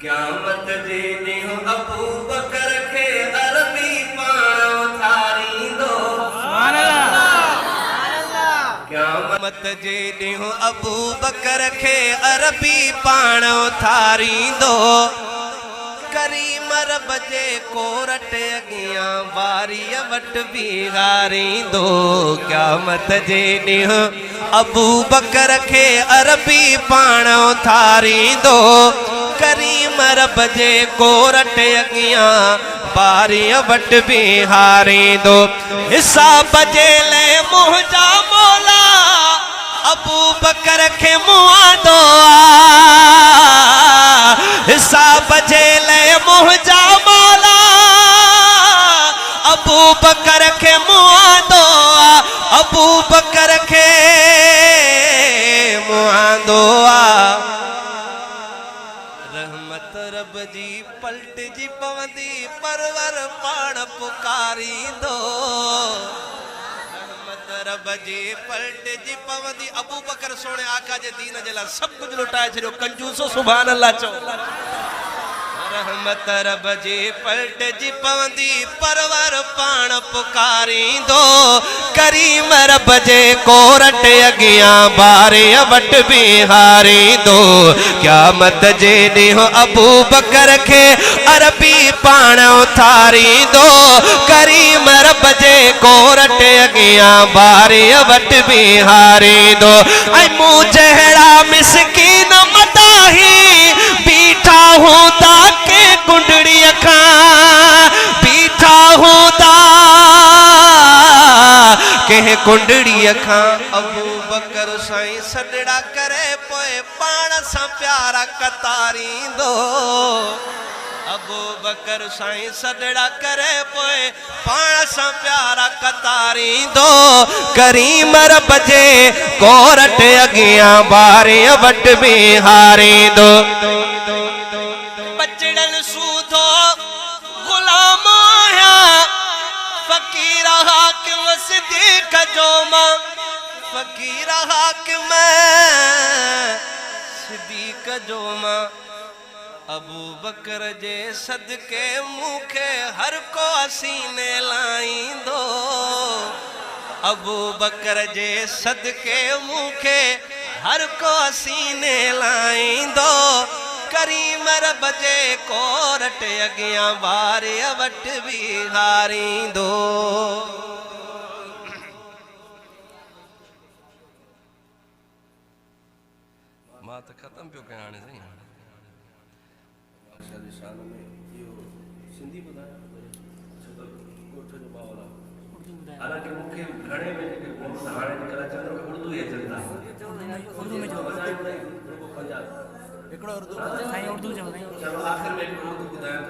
क़यामत जे ॾींहुं अबू बकर खे अरबी पाण उथारींदो। क़यामत जे ॾींहुं अबू बकर खे अरबी पाण उथारींदो। करीम रब जे कोरट अॻियां वारीअ वटि बीहारींदो। क़यामत जे ॾींहुं अबू बकर खे अरबी पाण उथारींदो। करीम रब जे कोरट अॻियां वारीअ वटि बीहारींदो। हिसाब जे लाइ मुंहिंजा मौला अबू बकर खे मुआंदो आ। हिसाब जे लाइ मुंहिंजा मौला अबू बकर खे मुआंदो आ। अबू बकर खे मुआंदो आ। रहमत रब जी पलटिजी पवंदी परवर पाण पुकारींदो। रब जी पलटिजी पवंदी। अबू बकर सोने आका जे दीन जे लाइ सब कुछ लुटाए छॾियो। कंजूसो सुभान अल्लाह चो। रहमत रब जी पलटिजी पवंदी परवर पाण पुकारींदो। करीम रब जे कोरट अॻियां वारीअ वटि बीहारींदो। क़यामत जे ॾींहुं अबू बकर खे अरबी पाण उथारींदो। करीम रब जे कोरट अॻियां वारीअ वटि बीहारींदो। ऐं मूं जहिड़ा मिसकीन मदाही बीठा हूंदा के कुंडड़ीअ खां। बीठा हूंदा कंहिं कुंडड़ीअ खां। अबू बकर साईं सॾड़ा करे पोइ पाण सां प्यारा कतारींदो। अबू बकर साईं सॾड़ा करे पोइ पाण सां प्यारा कतारींदो। करीम रब जे कोरट अॻियां वारीअ वटि बीहारींदो। बचड़न सूधो गुलाम आया फकीर हाकिम सिद्दीक़ जो मां। फकीर हाकिम सिद्दीक़ जो मां। अबू बकर जे सदके मूंखे हर को सीने लाईंदो। अबू बकर जे सदके मूंखे हर को सीने लाईंदो। करीम रब जे कोरट अॻियां वारीअ वटि बीहारींदो। मां त ख़त्म पियो कयां हाणे साईं। शान में इहो सिंधी ॿुधायो ॻोठ जो माहौल आहे। हालांकि मूंखे घणे में जेके हाणे जेका अचनि उर्दू ई अचनि था। उर्दू में पंजाब हिकिड़ो उर्दू साईं उर्दू चवंदा आहियूं। चलो आख़िर में हिकिड़ो उर्दू ॿुधायो।